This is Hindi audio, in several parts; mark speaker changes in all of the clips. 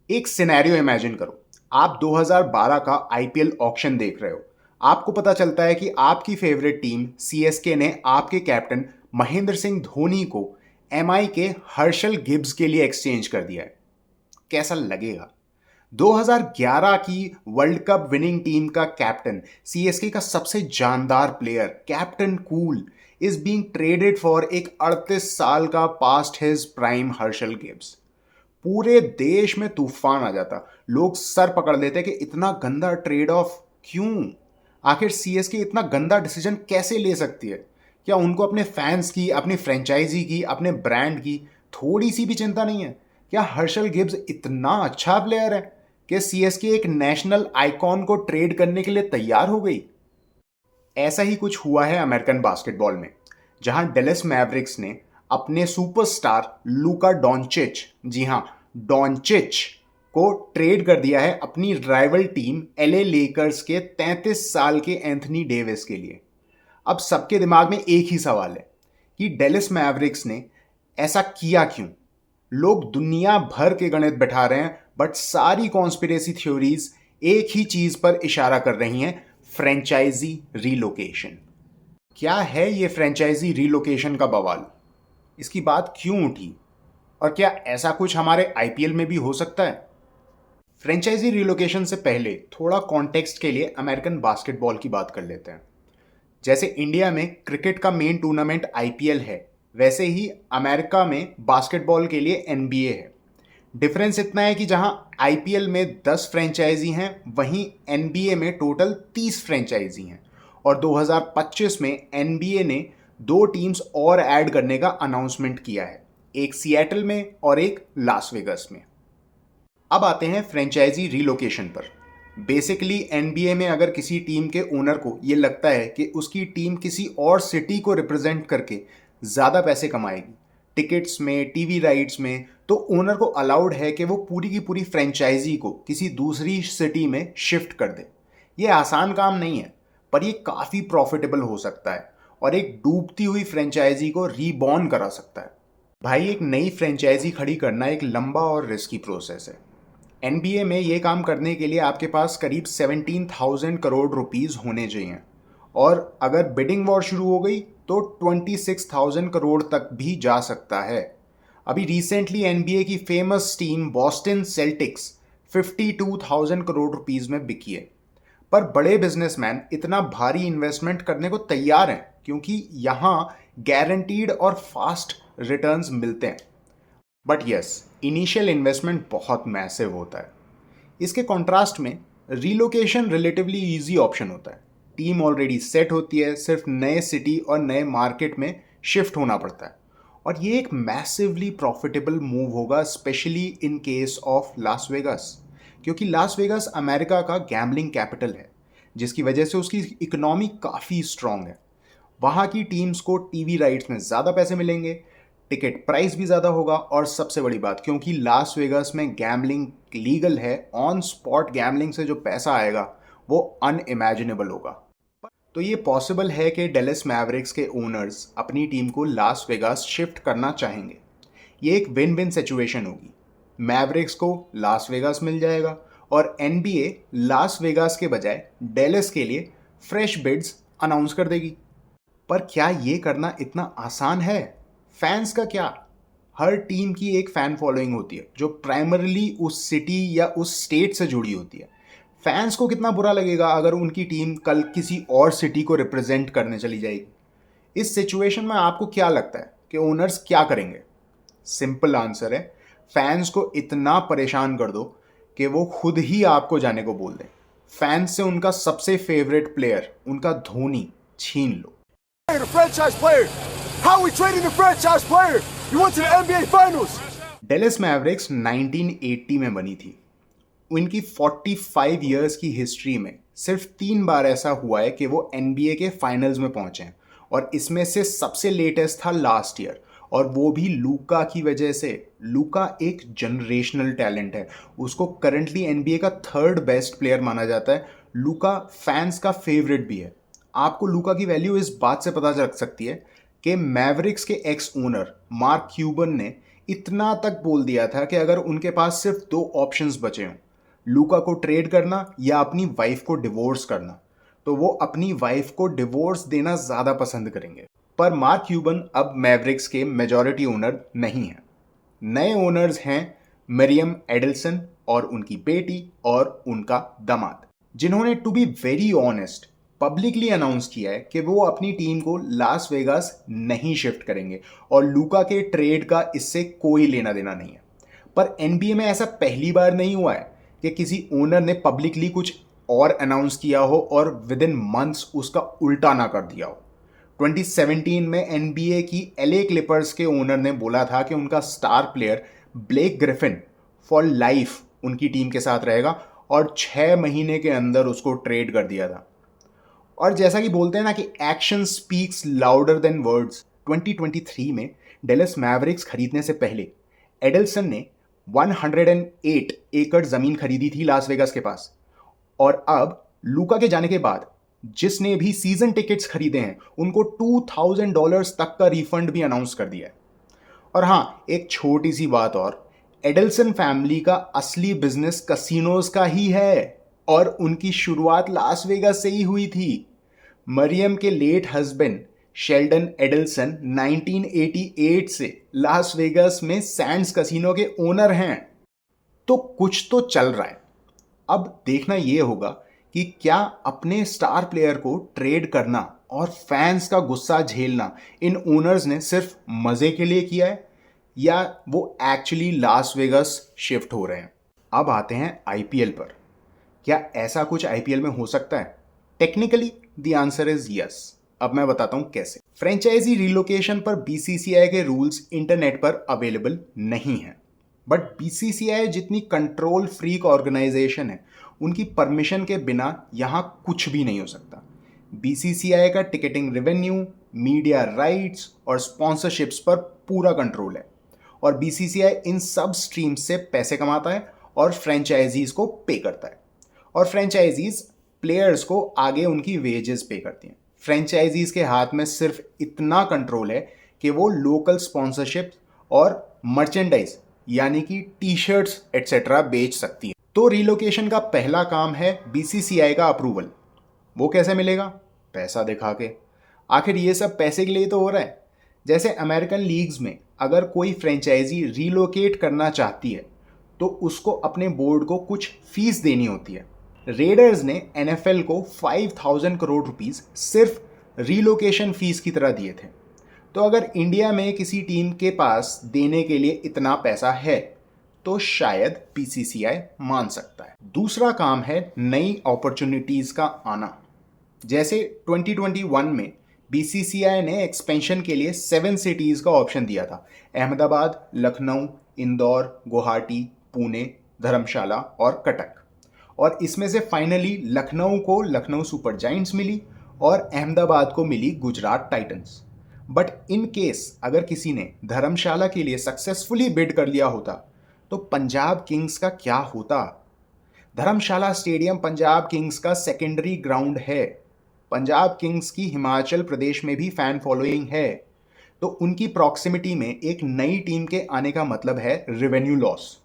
Speaker 1: एक सिनेरियो इमेजिन करो। आप 2012 का आईपीएल ऑक्शन देख रहे हो। आपको पता चलता है कि आपकी फेवरेट टीम सीएसके ने आपके कैप्टन महेंद्र सिंह धोनी को एमआई के हर्षल गिब्स के लिए एक्सचेंज कर दिया है। कैसा लगेगा? 2011 की वर्ल्ड कप विनिंग टीम का कैप्टन, सीएसके का सबसे जानदार player captain cool is being traded for एक 38 साल का past his prime Herschelle Gibbs. पूरे देश में तूफान आ जाता। लोग सर पकड़ लेते कि इतना गंदा ट्रेड ऑफ क्यों? आखिर सीएसके इतना गंदा डिसीजन कैसे ले सकती है? क्या उनको अपने फैंस की, अपनी फ्रेंचाइजी की, अपने ब्रांड की थोड़ी सी भी चिंता नहीं है? क्या हर्षल गिब्स इतना अच्छा प्लेयर है कि सीएसके एक नेशनल आइकॉन को ट्रेड करने के लिए तैयार हो गई? ऐसा ही कुछ हुआ है अमेरिकन बास्केटबॉल में, जहां डेलस मैवरिक्स ने अपने सुपरस्टार लूका डोंचिच, जी हां, डोंचिच को ट्रेड कर दिया है अपनी राइवल टीम एलए लेकर्स के 33 साल के एंथनी डेविस के लिए। अब सबके दिमाग में एक ही सवाल है कि डेलस मैवरिक्स ने ऐसा किया क्यों? लोग दुनिया भर के गणित बैठा रहे हैं, बट सारी कॉन्स्पिरेसी थ्योरीज एक ही चीज पर इशारा कर रही हैं, फ्रेंचाइजी रीलोकेशन। क्या है ये फ्रेंचाइजी रीलोकेशन का बवाल? इसकी बात क्यों उठी? और क्या ऐसा कुछ हमारे आईपीएल में भी हो सकता है? फ्रेंचाइजी रिलोकेशन से पहले थोड़ा कॉन्टेक्स्ट के लिए अमेरिकन बास्केटबॉल की बात कर लेते हैं। जैसे इंडिया में क्रिकेट का मेन टूर्नामेंट आईपीएल है, वैसे ही अमेरिका में बास्केटबॉल के लिए एनबीए है। डिफरेंस इतना है कि जहां आईपीएल में 10 फ्रेंचाइजी हैं, वहीं एनबीए में टोटल 30 फ्रेंचाइजी हैं। और 2025 में एनबीए ने 2 टीम्स और ऐड करने का अनाउंसमेंट किया है, एक सिएटल में और एक लास वेगस में। अब आते हैं फ्रेंचाइजी रिलोकेशन पर। बेसिकली एनबीए में अगर किसी टीम के ओनर को ये लगता है कि उसकी टीम किसी और सिटी को रिप्रेजेंट करके ज़्यादा पैसे कमाएगी, टिकट्स में, टीवी राइट्स में, तो ओनर को अलाउड है कि वो पूरी की पूरी फ्रेंचाइजी को किसी दूसरी सिटी में शिफ्ट कर दे। ये आसान काम नहीं है, पर ये काफ़ी प्रॉफिटेबल हो सकता है और एक डूबती हुई फ्रेंचाइजी को रीबॉर्न करा सकता है। भाई, एक नई फ्रेंचाइजी खड़ी करना एक लंबा और रिस्की प्रोसेस है। एनबीए में ये काम करने के लिए आपके पास करीब 17,000 करोड़ रुपीस होने चाहिए, और अगर बिडिंग वॉर शुरू हो गई तो 26,000 करोड़ तक भी जा सकता है। अभी रिसेंटली एनबीए की famous team Boston sales tax 52,000 crore rupees में बिकी है। पर बड़े बिजनेसमैन इतना भारी इन्वेस्टमेंट करने को तैयार हैं क्योंकि यहाँ गारंटीड और फास्ट रिटर्न्स मिलते हैं। बट यस, इनिशियल इन्वेस्टमेंट बहुत मैसिव होता है। इसके कॉन्ट्रास्ट में रिलोकेशन रिलेटिवली इजी ऑप्शन होता है। टीम ऑलरेडी सेट होती है, सिर्फ नए सिटी और नए मार्केट में शिफ्ट होना पड़ता है। और ये एक मैसिवली प्रॉफिटेबल मूव होगा, specially in case of Las Vegas, क्योंकि लास वेगास अमेरिका का गैम्बलिंग कैपिटल है, जिसकी वजह से उसकी इकोनॉमी काफ़ी स्ट्रांग है। वहाँ की टीम्स को टीवी राइट्स में ज़्यादा पैसे मिलेंगे, टिकट प्राइस भी ज़्यादा होगा, और सबसे बड़ी बात, क्योंकि लास वेगास में गैम्बलिंग लीगल है, ऑन स्पॉट गैम्बलिंग से जो पैसा आएगा वो अनइमेजिनेबल होगा। तो ये पॉसिबल है कि डेलस मैवरिक्स के ओनर्स अपनी टीम को लास वेगास शिफ्ट करना चाहेंगे। ये एक विन विन सिचुएशन होगी। मैवरिक्स को लास वेगास मिल जाएगा और एनबीए लास वेगास के बजाय डेलस के लिए फ्रेश बिड्स अनाउंस कर देगी। पर क्या ये करना इतना आसान है? फैंस का क्या? हर टीम की एक फैन फॉलोइंग होती है जो प्राइमरीली उस सिटी या उस स्टेट से जुड़ी होती है। फैंस को कितना बुरा लगेगा अगर उनकी टीम कल किसी और सिटी को रिप्रेजेंट करने चली जाएगी। इस सिचुएशन में आपको क्या लगता है कि ओनर्स क्या करेंगे? सिंपल आंसर है, फैंस को इतना परेशान कर दो कि वो खुद ही आपको जाने को बोल दें। फैंस से उनका सबसे फेवरेट प्लेयर, उनका धोनी, छीन लो।
Speaker 2: The franchise player. How are we trading the franchise player? You went to the NBA Finals.
Speaker 1: Dallas Mavericks 1980 में बनी थी। उनकी 45 इयर्स की हिस्ट्री में सिर्फ 3 बार ऐसा हुआ है कि वो एनबीए के फाइनल्स में पहुंचे हैं, और इसमें से सबसे लेटेस्ट था लास्ट ईयर, और वो भी लूका की वजह से। लूका एक जनरेशनल टैलेंट है, उसको करंटली एनबीए का 3rd बेस्ट प्लेयर माना जाता है। लूका फैंस का फेवरेट भी है। आपको लूका की वैल्यू इस बात से पता चल सकती है कि मैवरिक्स के एक्स ओनर मार्क क्यूबन ने इतना तक बोल दिया था कि अगर उनके पास सिर्फ दो ऑप्शंस बचे हों, लूका को ट्रेड करना या अपनी वाइफ को डिवोर्स करना, तो वो अपनी वाइफ को डिवोर्स देना ज़्यादा पसंद करेंगे। पर मार्क क्यूबन अब मैवरिक्स के मेजॉरिटी ओनर नहीं हैं। नए ओनर्स हैं मरियम एडल्सन और उनकी बेटी और उनका दामाद, जिन्होंने to be very honest publicly announce किया है कि वो अपनी टीम को लास वेगास नहीं शिफ्ट करेंगे और लूका के ट्रेड का इससे कोई लेना देना नहीं है। पर एनबीए में ऐसा पहली बार नहीं हुआ है कि किसी ओनर ने पब्लिकली कुछ और अनाउंस किया हो और विद इन मंथ्स उसका उल्टा ना कर दिया हो। 2017 में एनबीए की एलए क्लिपर्स के ओनर ने बोला था कि उनका star player Blake Griffin for life उनकी टीम के साथ रहेगा और 6 महीने के अंदर उसको ट्रेड कर दिया था। और जैसा कि बोलते हैं ना कि action speaks louder than words, 2023 में डेलस मैवरिक्स खरीदने से पहले एडल्सन ने 108 एकड़ जमीन खरीदी थी लास वेगास के पास, और अब लूका के जाने के बाद जिसने भी सीजन टिकट्स खरीदे हैं उनको $2000 तक का रिफंड भी अनाउंस कर दिया है। और हाँ, एक छोटी सी बात और, एडल्सन फैमिली का असली बिजनेस कसिनोज का ही है और उनकी शुरुआत लास वेगास से ही हुई थी। मरियम के लेट हस्बैंड शेल्डन एडल्सन 1988 से लास वेगास में सैंड्स कसिनो के ओनर हैं। तो कुछ तो चल रहा है। अब देखना यह होगा कि क्या अपने स्टार प्लेयर को ट्रेड करना और फैंस का गुस्सा झेलना इन ओनर्स ने सिर्फ मजे के लिए किया है या वो एक्चुअली लास वेगास शिफ्ट हो रहे हैं। अब आते हैं आईपीएल पर। क्या ऐसा कुछ आईपीएल में हो सकता है? Technically the answer is yes. अब मैं बताता हूं कैसे। फ्रेंचाइजी रिलोकेशन पर बीसीसीआई के रूल्स इंटरनेट पर अवेलेबल नहीं है, बट बीसीसीआई जितनी कंट्रोल फ्रीक ऑर्गेनाइजेशन है उनकी परमिशन के बिना यहां कुछ भी नहीं हो सकता। बीसीसीआई का टिकटिंग रेवेन्यू, मीडिया राइट्स और स्पॉन्सरशिप्स पर पूरा कंट्रोल है और बीसीसीआई इन सब स्ट्रीम्स से पैसे कमाता है और फ्रेंचाइजीज को पे करता है, और फ्रेंचाइजीज प्लेयर्स को आगे उनकी वेजेस पे करती हैं। फ्रेंचाइजीज के हाथ में सिर्फ इतना कंट्रोल है कि वो लोकल स्पॉन्सरशिप और मर्चेंडाइज यानी कि टी शर्ट्स एटसेट्रा बेच सकती है। तो रिलोकेशन का पहला काम है बीसीसीआई का अप्रूवल। वो कैसे मिलेगा? पैसा दिखा के। आखिर ये सब पैसे के लिए तो हो रहा है। जैसे अमेरिकन लीग्स में अगर कोई फ्रेंचाइजी रिलोकेट करना चाहती है तो उसको अपने बोर्ड को कुछ फीस देनी होती है। रेडर्स ने एनएफएल को 5000 करोड़ रुपीस सिर्फ रिलोकेशन फीस की तरह दिए थे। तो अगर इंडिया में किसी टीम के पास देने के लिए इतना पैसा है तो शायद बीसीसीआई मान सकता है। दूसरा काम है नई अपॉर्चुनिटीज का आना। जैसे 2021 में बीसीसीआई ने एक्सपेंशन के लिए 7 सिटीज का ऑप्शन दिया था: अहमदाबाद, लखनऊ, इंदौर, गुवाहाटी, पुणे, धर्मशाला और कटक। और इसमें से फाइनली लखनऊ को लखनऊ सुपर जायंट्स मिली और अहमदाबाद को मिली Gujarat Titans. But in case अगर किसी ने धर्मशाला के लिए सक्सेसफुली बिड कर लिया होता तो पंजाब किंग्स का क्या होता? धर्मशाला स्टेडियम पंजाब किंग्स का सेकेंडरी ग्राउंड है। पंजाब किंग्स की हिमाचल प्रदेश में भी फैन फॉलोइंग है, तो उनकी प्रॉक्सिमिटी में एक नई टीम के आने का मतलब है रेवेन्यू लॉस।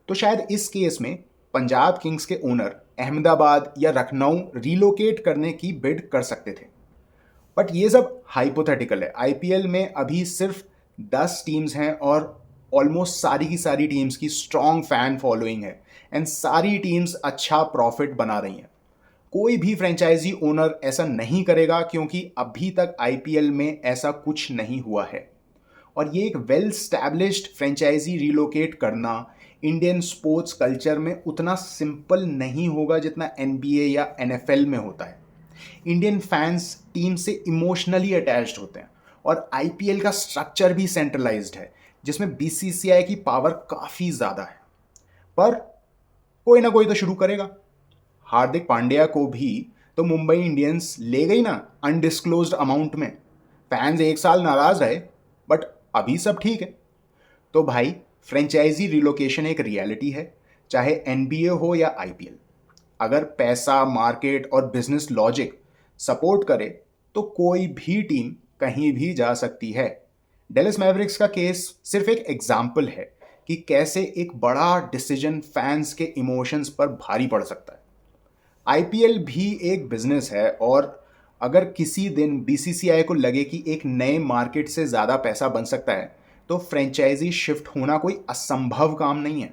Speaker 1: तो शायद इस केस में पंजाब किंग्स के ओनर अहमदाबाद या लखनऊ रिलोकेट करने की बिड कर सकते थे। बट ये सब हाइपोथेटिकल है। आईपीएल में अभी सिर्फ 10 टीम्स हैं और ऑलमोस्ट सारी की सारी टीम्स की स्ट्रॉन्ग फैन फॉलोइंग है एंड सारी टीम्स अच्छा प्रॉफिट बना रही हैं। कोई भी फ्रेंचाइजी ओनर ऐसा नहीं करेगा क्योंकि अभी तक आईपीएल में ऐसा कुछ नहीं हुआ है। और ये एक वेल स्टैब्लिश्ड फ्रेंचाइजी रिलोकेट करना इंडियन स्पोर्ट्स कल्चर में उतना सिंपल नहीं होगा जितना एनबीए या एनएफएल में होता है। इंडियन फैंस टीम से इमोशनली अटैच्ड होते हैं और आईपीएल का स्ट्रक्चर भी सेंट्रलाइज्ड है जिसमें बीसीसीआई की पावर काफ़ी ज़्यादा है। पर कोई ना कोई तो शुरू करेगा। हार्दिक पांड्या को भी तो मुंबई इंडियंस ले गई ना अनडिस्क्लोज्ड अमाउंट में। फैंस एक साल नाराज रहे बट अभी सब ठीक है। तो भाई, फ्रेंचाइजी रिलोकेशन एक रियलिटी है, चाहे एनबीए हो या आईपीएल। अगर पैसा, मार्केट और बिजनेस लॉजिक सपोर्ट करे तो कोई भी टीम कहीं भी जा सकती है। डेलस मैवरिक्स का केस सिर्फ एक एग्जाम्पल है कि कैसे एक बड़ा डिसीजन फैंस के इमोशंस पर भारी पड़ सकता है। आईपीएल भी एक बिजनेस है और अगर किसी दिन बीसीसीआई को लगे कि एक नए मार्केट से ज़्यादा पैसा बन सकता है तो फ्रेंचाइजी शिफ्ट होना कोई असंभव काम नहीं है।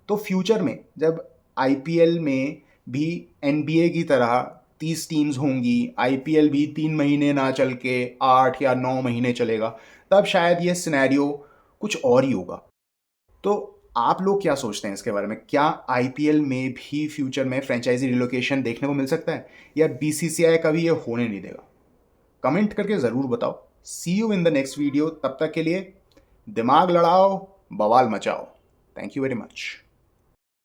Speaker 1: तो फ्यूचर में जब आईपीएल में भी एनबीए की तरह 30 टीम्स होंगी, आईपीएल भी 3 महीने ना चल के 8 या 9 महीने चलेगा, तब शायद ये सिनेरियो कुछ और ही होगा। तो आप लोग क्या सोचते हैं इसके बारे में? क्या आईपीएल में भी फ्यूचर में फ्रेंचाइजी रिलोकेशन देखने को मिल सकता है या बीसीसीआई कभी ये होने नहीं देगा? कमेंट करके ज़रूर बताओ। See you in the next video. तब तक के लिए दिमाग लड़ाओ, बवाल मचाओ। Thank you very much.